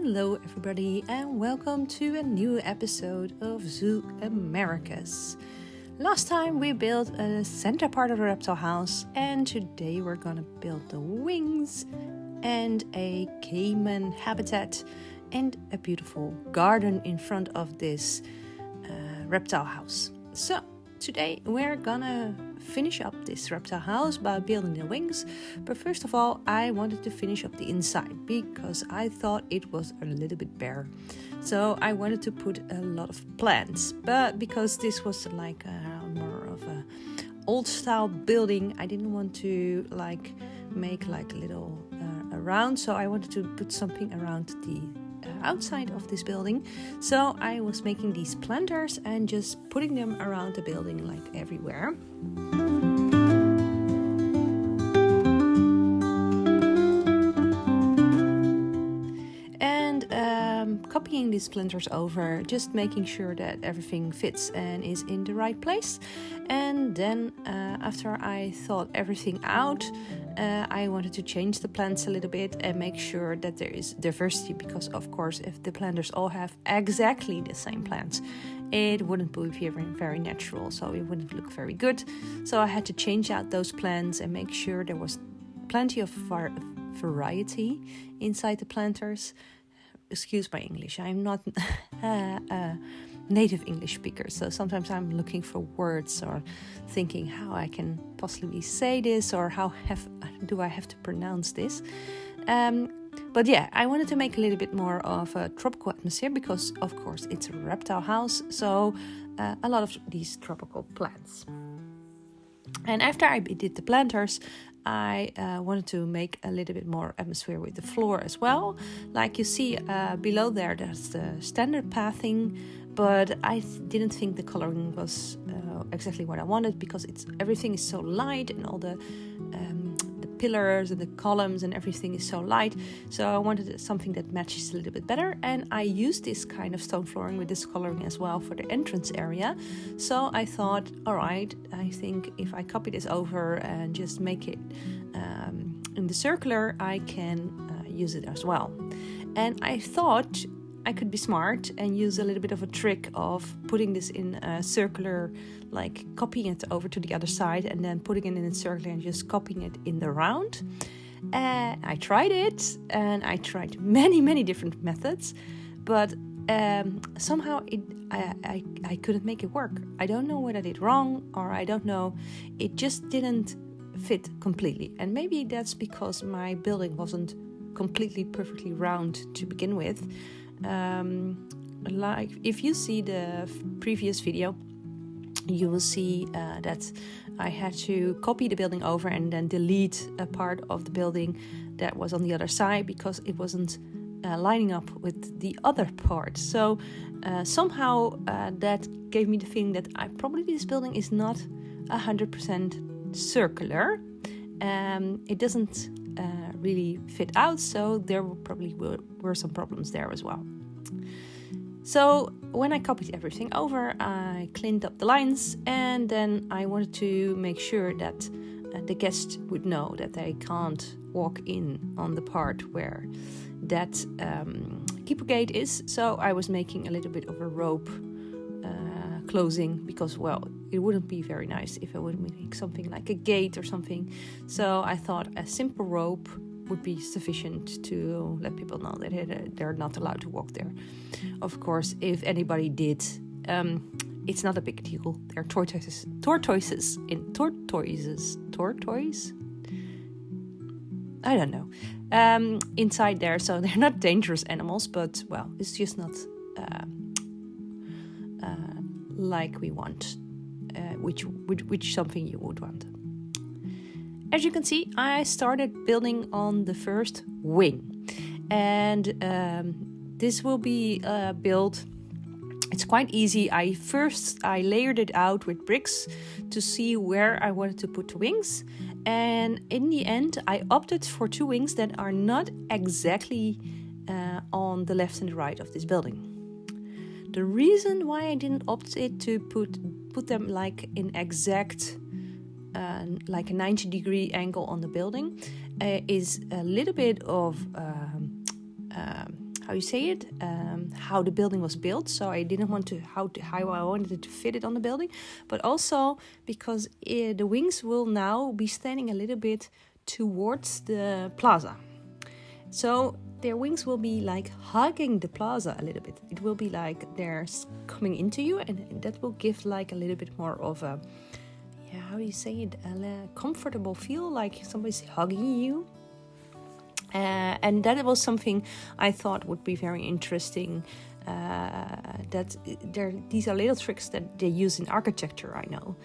Hello everybody and welcome to a new episode of Zoo Americus. Last time we built a center part of the reptile house and today we're gonna build the wings and a caiman habitat and a beautiful garden in front of this reptile house. So today we're gonna finish up this reptile house by building the wings, but first of all I wanted to finish up the inside because I thought it was a little bit bare. So I wanted to put a lot of plants, but because this was like more of a old style building, I didn't want to make a little around, so I wanted to put something around the outside of this building. So I was making these planters and just putting them around the building like everywhere. And copying these planters over, just making sure that everything fits and is in the right place. And then after I thought everything out, I wanted to change the plants a little bit and make sure that there is diversity, because of course if the planters all have exactly the same plants, it wouldn't be very natural, so it wouldn't look very good. So I had to change out those plants and make sure there was plenty of variety inside the planters. Excuse my English, I'm not a native English speaker, so sometimes I'm looking for words or thinking how I can possibly say this or do I have to pronounce this. But yeah, I wanted to make a little bit more of a tropical atmosphere because of course it's a reptile house, so a lot of these tropical plants. And after I did the planters, I wanted to make a little bit more atmosphere with the floor as well. Like you see below there's the standard pathing, but I didn't think the coloring was exactly what I wanted because everything is so light and all the pillars and the columns and everything is so light. So I wanted something that matches a little bit better, and I used this kind of stone flooring with this coloring as well for the entrance area. So I thought, all right, I think if I copy this over and just make it in the circular, I can use it as well. And I thought I could be smart and use a little bit of a trick of putting this in a circular, like copying it over to the other side and then putting it in a circle and just copying it in the round. I tried it and I tried many different methods, but somehow I couldn't make it work. I don't know what I did wrong, or I don't know, it just didn't fit completely. And maybe that's because my building wasn't completely perfectly round to begin with. Like if you see the previous video, you will see that I had to copy the building over and then delete a part of the building that was on the other side because it wasn't lining up with the other part. So somehow that gave me the feeling that probably this building is not 100% circular. It doesn't really fit out, so there probably were some problems there as well. So when I copied everything over, I cleaned up the lines, and then I wanted to make sure that the guest would know that they can't walk in on the part where that keeper gate is. So I was making a little bit of a rope closing because, well, it wouldn't be very nice if I would make something like a gate or something. So I thought a simple rope would be sufficient to let people know that they're not allowed to walk there. Of course, if anybody did, it's not a big deal. They're tortoises, I don't know, inside there, so they're not dangerous animals, but well, it's just not like we want, which something you would want. As you can see, I started building on the first wing, and this will be built. It's quite easy. I layered it out with bricks to see where I wanted to put the wings, and in the end I opted for two wings that are not exactly on the left and the right of this building. The reason why I didn't opt it to put them like in exact like a 90-degree angle on the building is a little bit of how you say it, how the building was built. So I didn't want to how I wanted to fit it on the building, but also because the wings will now be standing a little bit towards the plaza. So their wings will be like hugging the plaza a little bit. It will be like they're coming into you, and that will give like a little bit more of a, how do you say it, a comfortable feel, like somebody's hugging you. And that was something I thought would be very interesting. These are little tricks that they use in architecture, I know,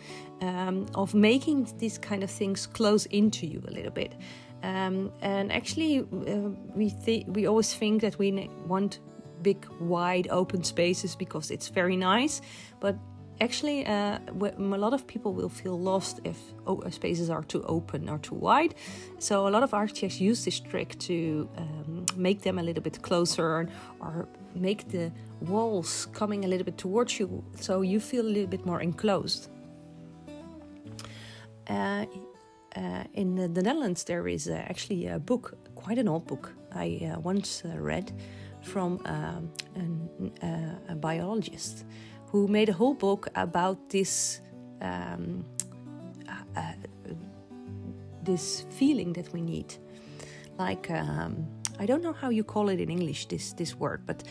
of making these kind of things close into you a little bit. And actually, we always think that we want big, wide, open spaces because it's very nice. But actually, a lot of people will feel lost if spaces are too open or too wide. So a lot of architects use this trick to make them a little bit closer, or make the walls coming a little bit towards you, so you feel a little bit more enclosed. In the Netherlands, there is actually a book, quite an old book, I once read from a biologist who made a whole book about this this feeling that we need. Like, I don't know how you call it in English, this word, but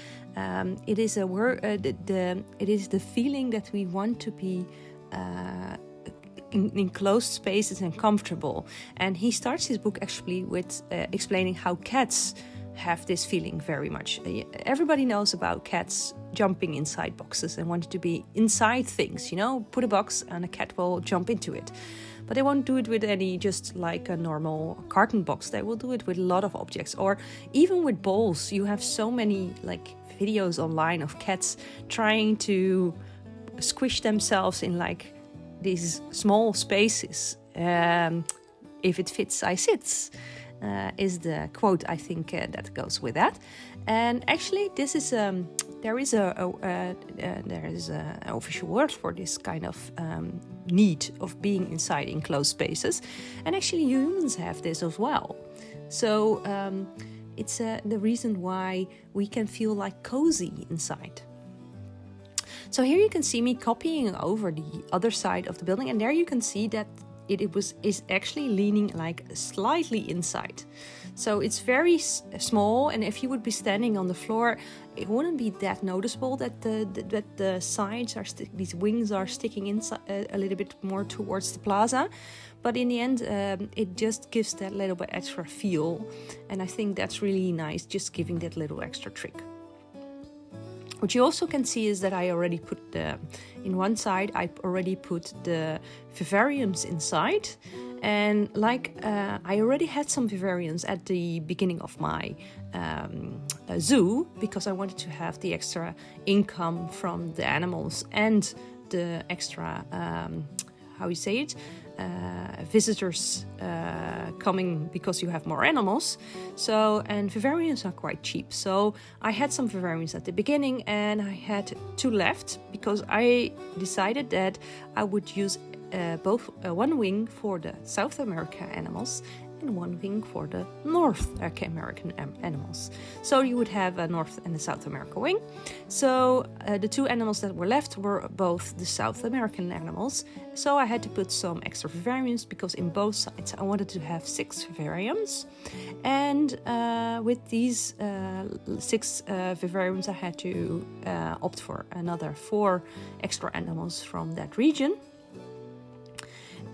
it is a word. It is the feeling that we want to be in enclosed spaces and comfortable. And he starts his book actually with explaining how cats have this feeling very much. Everybody knows about cats jumping inside boxes and wanting to be inside things, put a box and a cat will jump into it. But they won't do it with just like a normal carton box. They will do it with a lot of objects, or even with balls. You have so many like videos online of cats trying to squish themselves in like these small spaces. If it fits, I sits. Is the quote, I think, that goes with that. And actually, this is there is an official word for this kind of need of being inside enclosed spaces, and actually humans have this as well. So it's the reason why we can feel like cozy inside. So here you can see me copying over the other side of the building, and there you can see that it is actually leaning like slightly inside. So it's very small, and if you would be standing on the floor, it wouldn't be that noticeable that the sides are these wings are sticking inside a little bit more towards the plaza. But in the end, it just gives that little bit extra feel, and I think that's really nice, just giving that little extra trick. What you also can see is that I already put in one side, I already put the vivariums inside. And like I already had some vivariums at the beginning of my zoo, because I wanted to have the extra income from the animals and the extra, visitors coming because you have more animals. So, and vivariums are quite cheap. So I had some vivariums at the beginning, and I had 2 left because I decided that I would use both one wing for the South America animals and one wing for the North American animals. So you would have a North and a South America wing. So the 2 animals that were left were both the South American animals. So I had to put some extra vivariums because in both sides I wanted to have 6 vivariums. And with these 6 vivariums I had to opt for another 4 extra animals from that region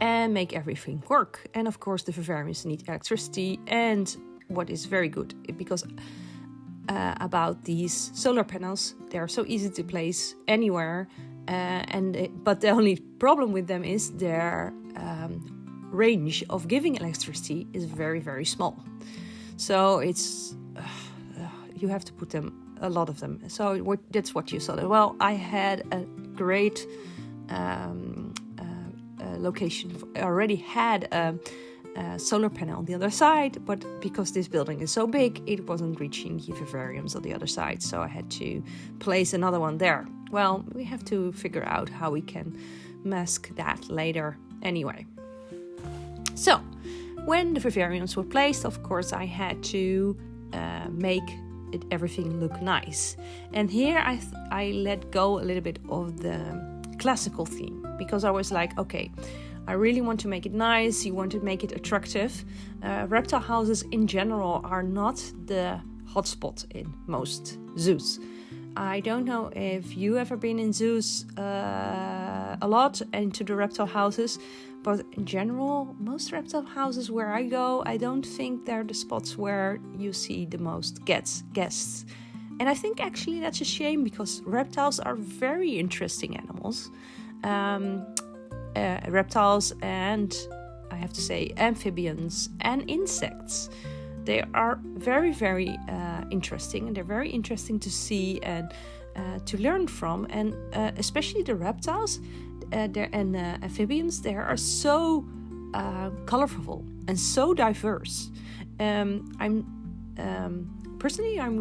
and make everything work. And of course the vivariums need electricity, and what is very good because about these solar panels, they are so easy to place anywhere, but the only problem with them is their range of giving electricity is very, very small. So it's you have to put them, a lot of them. So that's what you saw. Well, I had a great location. I already had a solar panel on the other side, but because this building is so big, it wasn't reaching the vivariums on the other side, so I had to place another one there. Well, we have to figure out how we can mask that later anyway. So when the vivariums were placed, of course I had to make everything look nice. And here I let go a little bit of the classical theme, because I was like, okay, I really want to make it nice. You want to make it attractive. Reptile houses in general are not the hotspot in most zoos. I don't know if you ever been in zoos a lot into the reptile houses, but in general, most reptile houses where I go, I don't think they're the spots where you see the most guests. And I think actually that's a shame, because reptiles are very interesting animals. Reptiles and, I have to say, amphibians and insects. They are very, very interesting, and they're very interesting to see and to learn from. And especially the reptiles and amphibians, they are so colorful and so diverse. I'm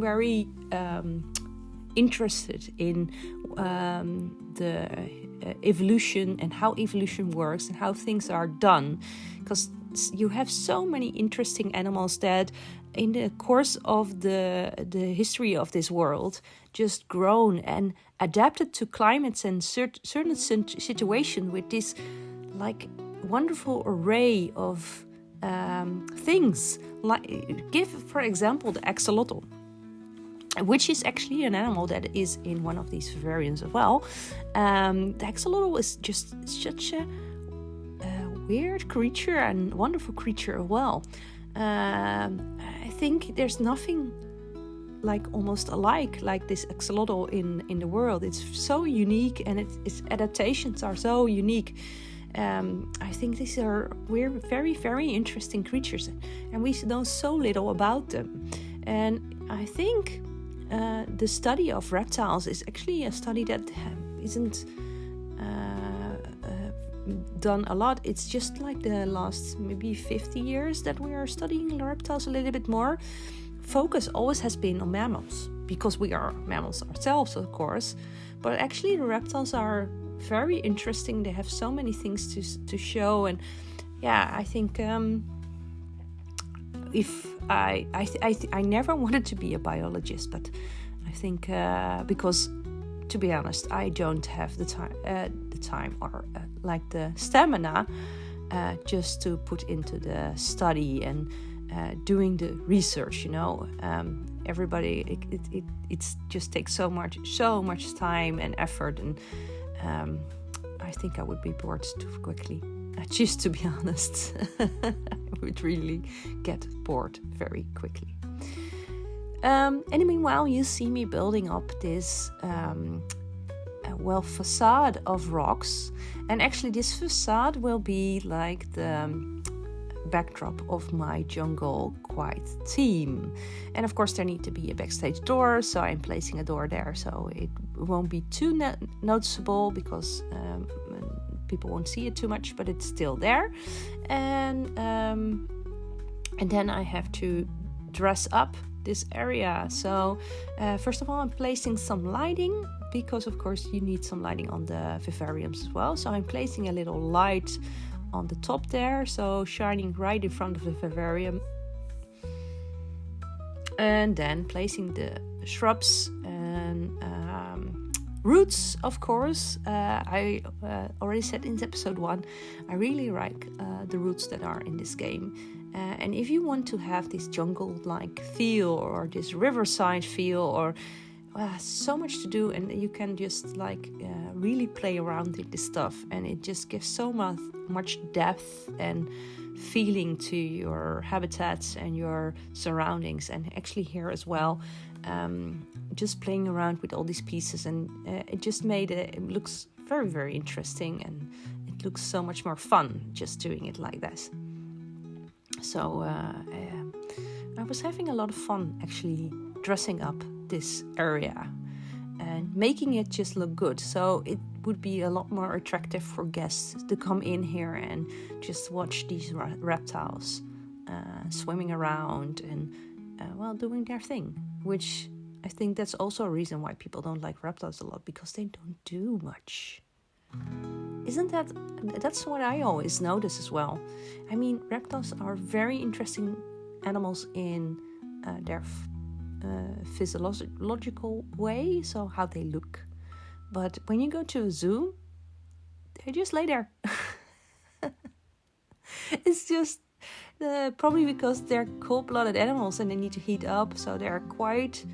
very interested in the evolution and how evolution works and how things are done, because you have so many interesting animals that in the course of the history of this world just grown and adapted to climates and certain situations with this like wonderful array of things. Like, give for example the axolotl, which is actually an animal that is in one of these vivariums as well. The axolotl is just such a weird creature and wonderful creature as well. I think there's nothing like almost alike like this axolotl in the world. It's so unique, and its adaptations are so unique. I think we're very, very interesting creatures, and we know so little about them. And I think the study of reptiles is actually a study that isn't done a lot. It's just like the last maybe 50 years that we are studying reptiles a little bit more. Focus always has been on mammals, because we are mammals ourselves, of course. But actually the reptiles are very interesting. They have so many things to show. And yeah, I think if I never wanted to be a biologist, but I think because, to be honest, I don't have the time or like the stamina just to put into the study and doing the research. Everybody, it just takes so much time and effort, and I think I would be bored too quickly. Just to be honest, I would really get bored very quickly. And meanwhile, you see me building up this facade of rocks. And actually this facade will be like the backdrop of my jungle quiet theme. And of course there need to be a backstage door, so I'm placing a door there so it won't be too noticeable, because people won't see it too much, but it's still there. And then I have to dress up this area. So first of all, I'm placing some lighting, because of course you need some lighting on the vivariums as well. So I'm placing a little light on the top there, so shining right in front of the vivarium. And then placing the shrubs and roots, of course. I already said in episode 1, I really like the roots that are in this game. And if you want to have this jungle-like feel, or this riverside feel, or so much to do, and you can just really play around with this stuff, and it just gives so much depth and feeling to your habitats and your surroundings. And actually here as well, just playing around with all these pieces, and it just made it looks very, very interesting, and it looks so much more fun just doing it like this. So I was having a lot of fun actually dressing up this area and making it just look good, so it would be a lot more attractive for guests to come in here and just watch these reptiles swimming around and doing their thing, which I think that's also a reason why people don't like reptiles a lot, because they don't do much. Isn't that's what I always notice as well. I mean, reptiles are very interesting animals in their physiological way, so how they look. But when you go to a zoo, they just lay there. It's just probably because they're cold-blooded animals and they need to heat up, so they're quite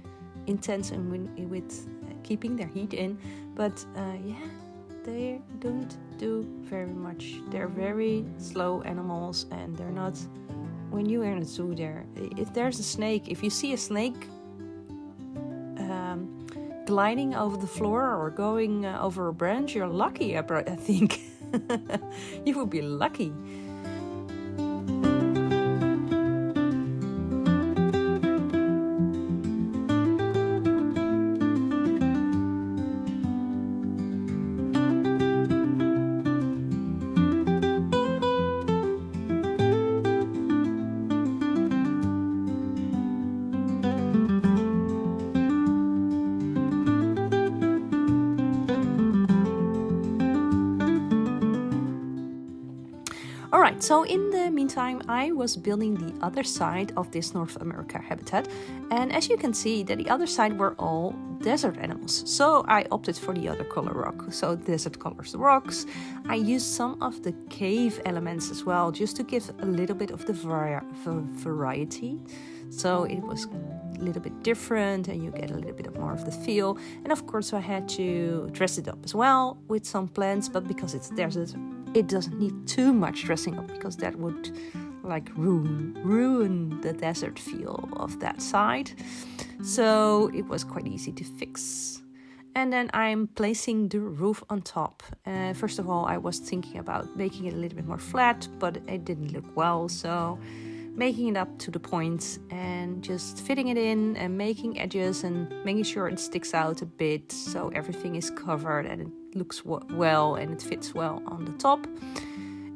intense with keeping their heat in. But they don't do very much. They're very slow animals, and they're not. When you are in a zoo, if there's a snake, if you see a snake gliding over the floor or going over a branch, you're lucky. I think you would be lucky. Alright, so in the meantime, I was building the other side of this North America habitat, and as you can see, that the other side were all desert animals. So I opted for the other color rock, so desert colors rocks. I used some of the cave elements as well, just to give a little bit of the variety. So it was a little bit different, and you get a little bit more of the feel. And of course, I had to dress it up as well with some plants, but because it's desert, it doesn't need too much dressing up, because that would ruin the desert feel of that side. So it was quite easy to fix. And then I'm placing the roof on top. First of all, I was thinking about making it a little bit more flat, but it didn't look well. So making it up to the point and just fitting it in and making edges and making sure it sticks out a bit, so everything is covered and it looks well and it fits well on the top.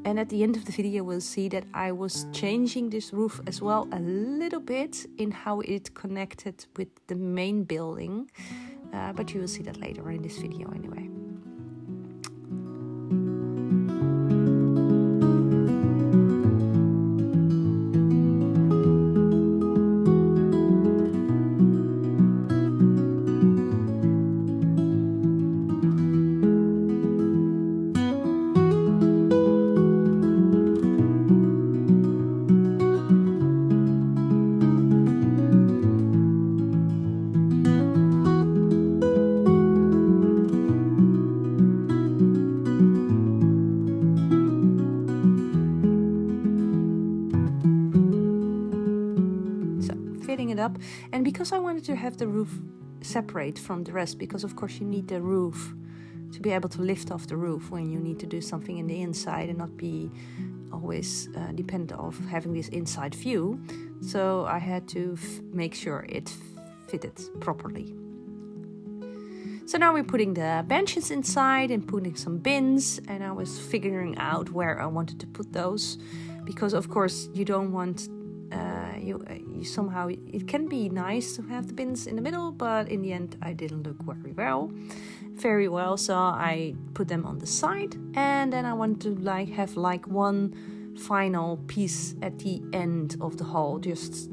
And at the end of the video, we'll see that I was changing this roof as well a little bit in how it connected with the main building, but you will see that later in this video anyway. Up, and because I wanted to have the roof separate from the rest, because of course you need the roof to be able to lift off the roof when you need to do something in the inside and not be always dependent of having this inside view. So I had to make sure it fitted properly. So now we're putting the benches inside and putting some bins, and I was figuring out where I wanted to put those, because of course you don't want you somehow, it can be nice to have the bins in the middle, but in the end I didn't look very well, so I put them on the side, and then I want to have one final piece at the end of the hall, just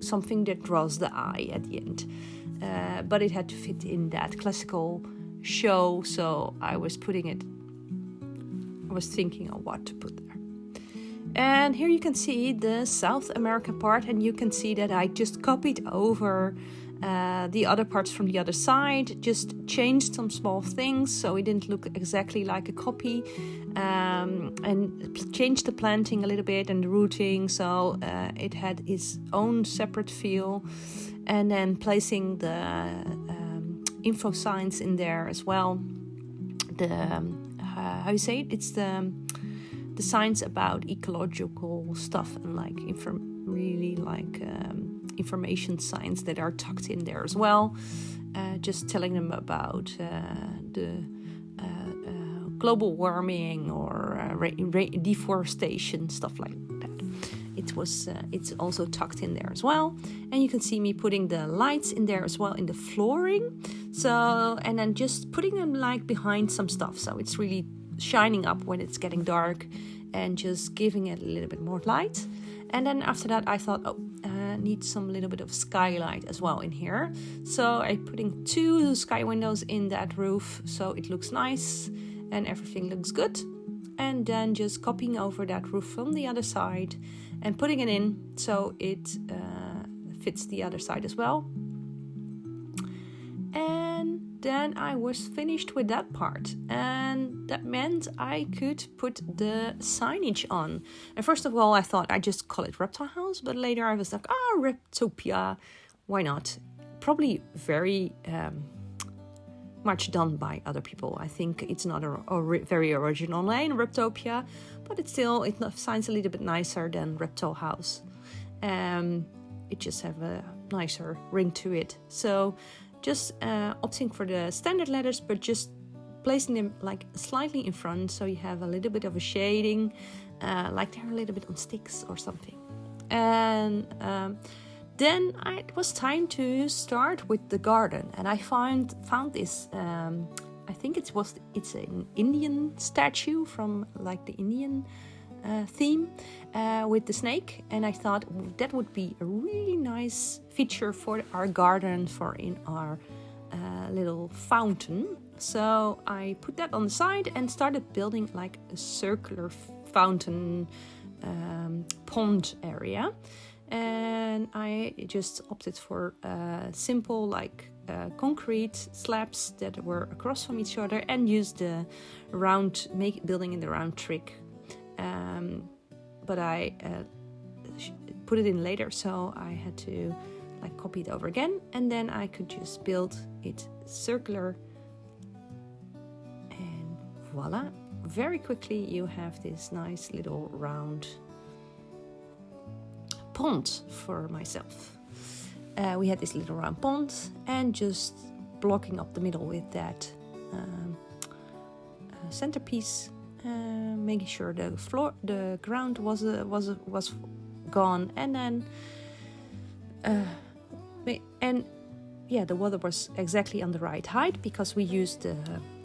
something that draws the eye at the end, but it had to fit in that classical show, so I was thinking of what to put there. And here you can see the South America part, and you can see that I just copied over the other parts from the other side, just changed some small things so it didn't look exactly like a copy, and changed the planting a little bit and the rooting so it had its own separate feel, and then placing the info signs in there as well. It's the signs about ecological stuff and information signs that are tucked in there as well, just telling them about the global warming or deforestation, stuff like that. It's also tucked in there as well, and you can see me putting the lights in there as well in the flooring. So, and then just putting them behind some stuff, so it's really shining up when it's getting dark and just giving it a little bit more light. And then after that I thought, need some little bit of skylight as well in here. So I'm putting 2 sky windows in that roof so it looks nice and everything looks good. And then just copying over that roof from the other side and putting it in so it fits the other side as well. And then I was finished with that part, and that meant I could put the signage on. And first of all, I thought I'd just call it Reptile House, but later I was like, Reptopia, why not? Probably very much done by other people. I think it's not a very original name, Reptopia, but it sounds a little bit nicer than Reptile House. It just have a nicer ring to it. So just opting for the standard letters, but just placing them like slightly in front so you have a little bit of a shading, like they're a little bit on sticks or something. And then it was time to start with the garden, and I found this. I think it's an Indian statue from like the Indian theme with the snake, and I thought that would be a really nice feature for our garden, for in our little fountain. So I put that on the side and started building like a circular fountain pond area, and I just opted for simple like concrete slabs that were across from each other and used the building in the round trick. But I put it in later, so I had to like copy it over again, and then I could just build it circular, and voila, very quickly you have this nice little round pond for myself. We had this little round pond, and just blocking up the middle with that centerpiece. Making sure the ground was gone, and then the water was exactly on the right height because we used the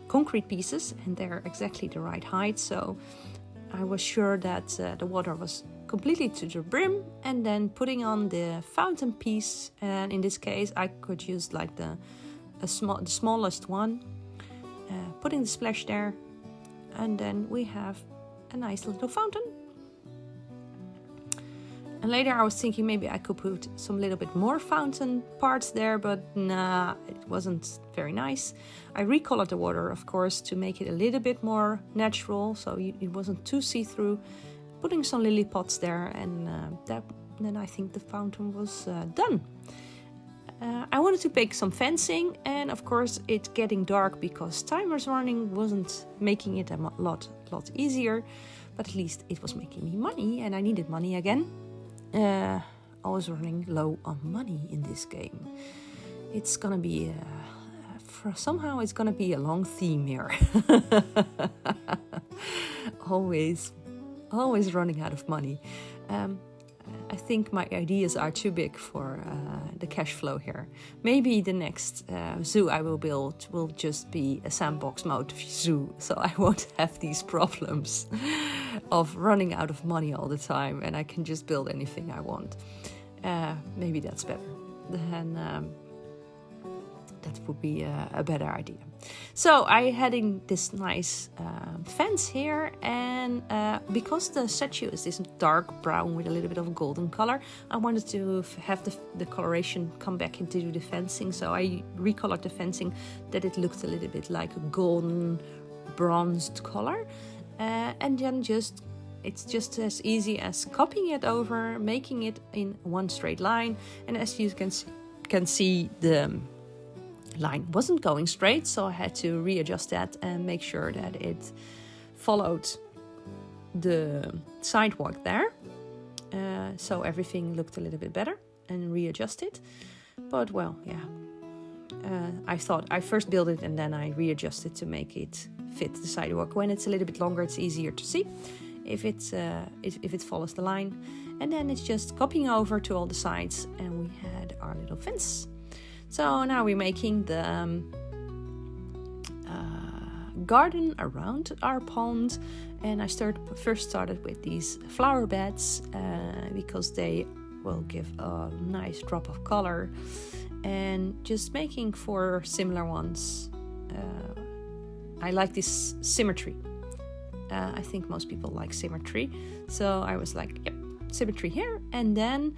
concrete pieces and they're exactly the right height. So I was sure that the water was completely to the brim, and then putting on the fountain piece, and in this case I could use like the smallest one, putting the splash there. And then we have a nice little fountain. And later I was thinking maybe I could put some little bit more fountain parts there, but nah, it wasn't very nice. I recolored the water, of course, to make it a little bit more natural, so it wasn't too see-through. Putting some lily pots there, and then I think the fountain was done. I wanted to bake some fencing, and of course it's getting dark because timers running wasn't making it a lot easier, but at least it was making me money, and I needed money again. I was running low on money in this game. It's gonna be somehow it's gonna be a long theme here. always running out of money. I think my ideas are too big for the cash flow here. Maybe the next zoo I will build will just be a sandbox mode zoo, so I won't have these problems of running out of money all the time, and I can just build anything I want. Maybe that's better. Then that would be a better idea. So I had in this nice fence here, and because the statue is this dark brown with a little bit of a golden color, I wanted to have the coloration come back into the fencing. So I recolored the fencing that it looked a little bit like a golden bronzed color, and then it's just as easy as copying it over, making it in one straight line. And as you can see, the line wasn't going straight, so I had to readjust that and make sure that it followed the sidewalk there, so everything looked a little bit better, and readjust it. But well, yeah, I thought I first built it and then I readjusted to make it fit the sidewalk. When it's a little bit longer, it's easier to see if it follows the line, and then it's just copying over to all the sides, and we had our little fence. So now we're making the garden around our pond, and I first started with these flower beds because they will give a nice drop of color. And just making 4 similar ones. I like this symmetry. I think most people like symmetry. So I was like, yep, symmetry here. And then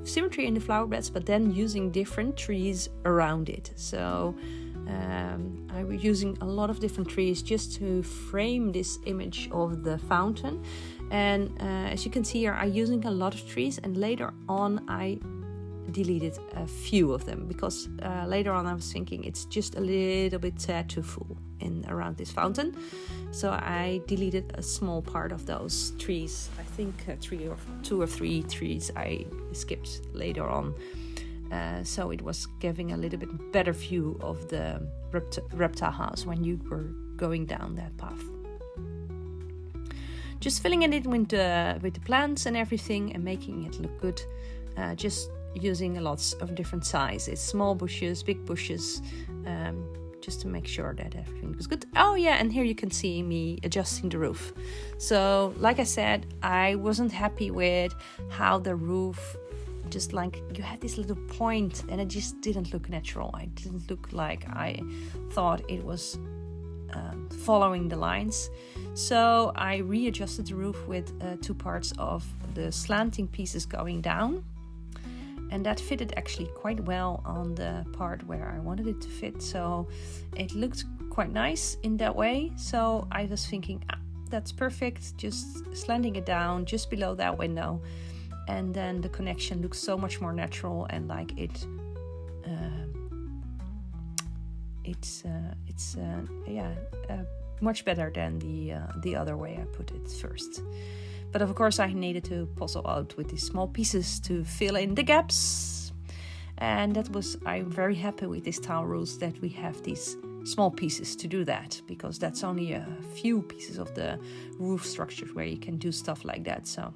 symmetry in the flower beds, but then using different trees around it. So I was using a lot of different trees just to frame this image of the fountain. And as you can see here, I'm using a lot of trees, and later on I deleted a few of them because later on I was thinking it's just a little bit too full in around this fountain. So I deleted a small part of those trees. I think 2 or 3 trees I skipped later on. So it was giving a little bit better view of the reptile house when you were going down that path. Just filling it in with the plants and everything and making it look good. Just using lots of different sizes, small bushes, big bushes, just to make sure that everything was good. Oh yeah, and here you can see me adjusting the roof. So like I said, I wasn't happy with how the roof, just like you had this little point and it just didn't look natural. It didn't look like I thought it was following the lines. So I readjusted the roof with 2 parts of the slanting pieces going down. And that fitted actually quite well on the part where I wanted it to fit. So it looked quite nice in that way. So I was thinking, that's perfect. Just slanting it down just below that window. And then the connection looks so much more natural and like it's much better than the other way I put it first. But of course I needed to puzzle out with these small pieces to fill in the gaps. And that was, I'm very happy with these tile rules that we have these small pieces to do that, because that's only a few pieces of the roof structures where you can do stuff like that. So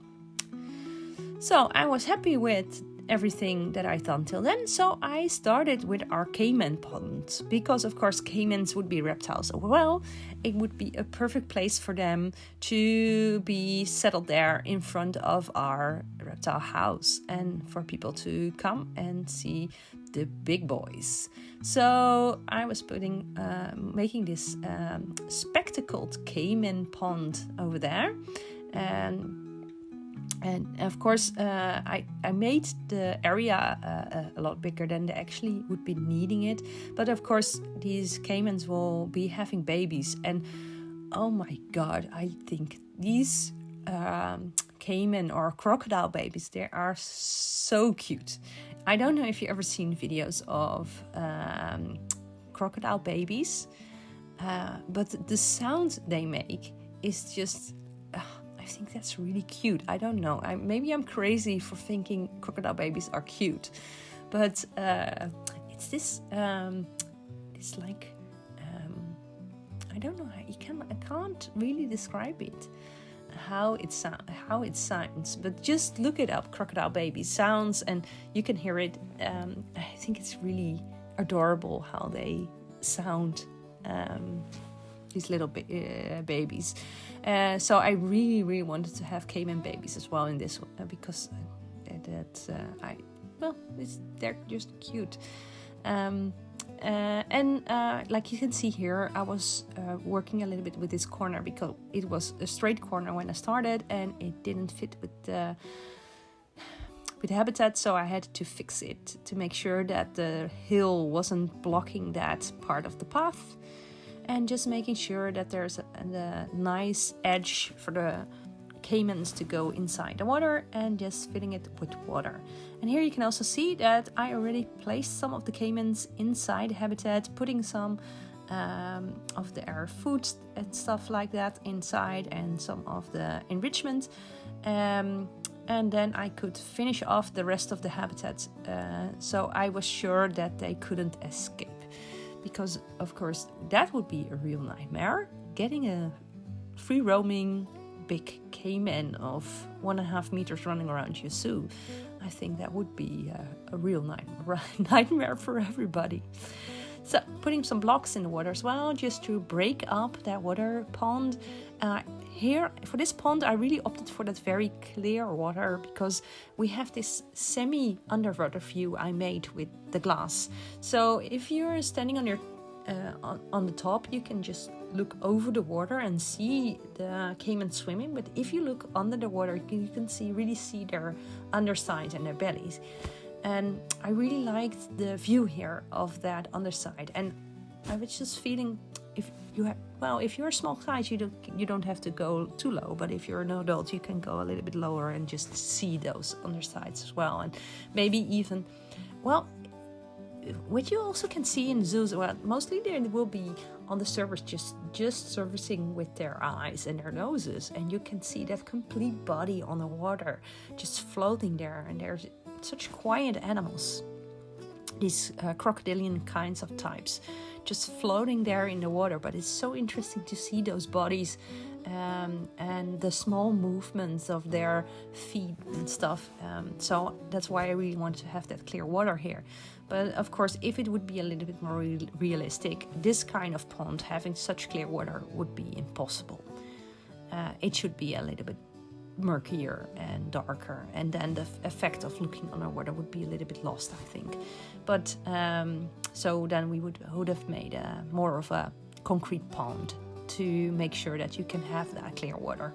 I was happy with everything that I'd done till then. So I started with our Caiman pond, because of course caimans would be reptiles. Well, it would be a perfect place for them to be settled there in front of our reptile house and for people to come and see the big boys. So I was making this spectacled Caiman pond over there. And of course, I made the area a lot bigger than they actually would be needing it. But of course, these caimans will be having babies. And oh my God, I think these caiman or crocodile babies, they are so cute. I don't know if you've ever seen videos of crocodile babies, but the sound they make is just... I think that's really cute. I don't know. Maybe I'm crazy for thinking crocodile babies are cute, but it's this. It's like I don't know. I can't really describe it. How it sounds. But just look it up. Crocodile baby sounds, and you can hear it. I think it's really adorable how they sound. These little babies. So I really, really wanted to have Caiman babies as well in this one because they're just cute. Like you can see here, I was working a little bit with this corner because it was a straight corner when I started and it didn't fit with the habitat, so I had to fix it to make sure that the hill wasn't blocking that part of the path. And just making sure that there's a nice edge for the caimans to go inside the water and just filling it with water. And here you can also see that I already placed some of the caimans inside the habitat, putting some of their food and stuff like that inside and some of the enrichment. And then I could finish off the rest of the habitat. So I was sure that they couldn't escape. Because, of course, that would be a real nightmare. Getting a free-roaming big caiman of 1.5 meters running around your zoo. I think that would be a real nightmare for everybody. So, putting some blocks in the water as well, just to break up that water pond. here, for this pond, I really opted for that very clear water because we have this semi-underwater view I made with the glass. So if you're standing on your on the top, you can just look over the water and see the caiman swimming. But if you look under the water, you can really see their underside and their bellies. And I really liked the view here of that underside. And I was just feeling, if you're a small size, you don't have to go too low. But if you're an adult, you can go a little bit lower and just see those undersides as well. And maybe even, what you also can see in zoos, mostly they will be on the surface, just surfacing with their eyes and their noses, and you can see that complete body on the water, just floating there. And there's such quiet animals, these crocodilian kinds of types, just floating there in the water. But it's so interesting to see those bodies and the small movements of their feet and stuff. So that's why I really want to have that clear water here. But of course, if it would be a little bit more realistic, this kind of pond having such clear water would be impossible. It should be a little bit murkier and darker, and then the effect of looking underwater would be a little bit lost, I think. But so then we would have made more of a concrete pond to make sure that you can have that clear water.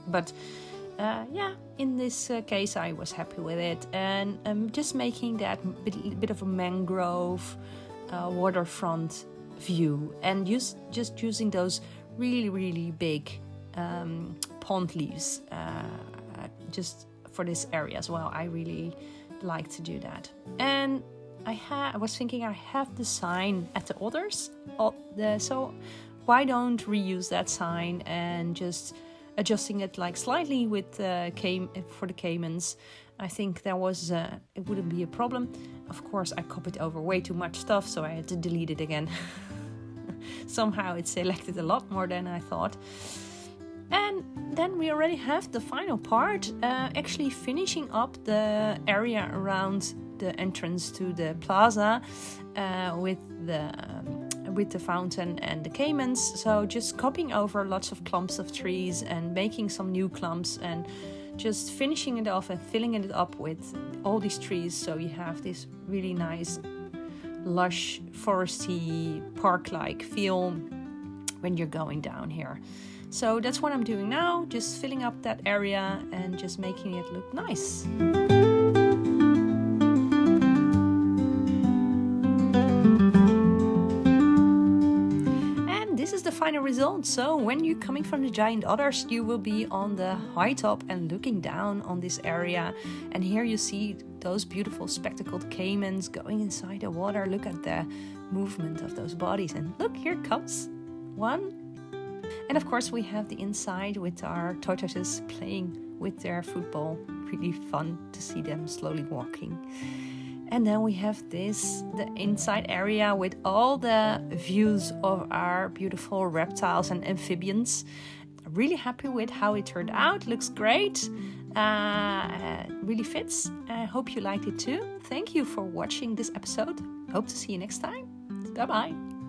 But in this case, I was happy with it, and just making that bit of a mangrove waterfront view, and just using those really big pond leaves just for this area as well. I really like to do that. And I was thinking, I have the sign at the others, so why don't reuse that sign and just adjusting it like slightly with for the caimans. I think there was it wouldn't be a problem. Of course, I copied over way too much stuff, so I had to delete it again. Somehow it selected a lot more than I thought. And then we already have the final part, actually finishing up the area around the entrance to the plaza with the fountain and the caimans. So just copying over lots of clumps of trees and making some new clumps and just finishing it off and filling it up with all these trees, so you have this really nice lush foresty park-like feel when you're going down here. So that's what I'm doing now, just filling up that area and just making it look nice. This is the final result. So when you're coming from the giant otters, you will be on the high top and looking down on this area. And here you see those beautiful spectacled caimans going inside the water. Look at the movement of those bodies. And look, here comes one. And of course, we have the inside with our tortoises playing with their football. Really fun to see them slowly walking. And then we have the inside area with all the views of our beautiful reptiles and amphibians. Really happy with how it turned out. Looks great. Really fits. I hope you liked it too. Thank you for watching this episode. Hope to see you next time. Bye-bye.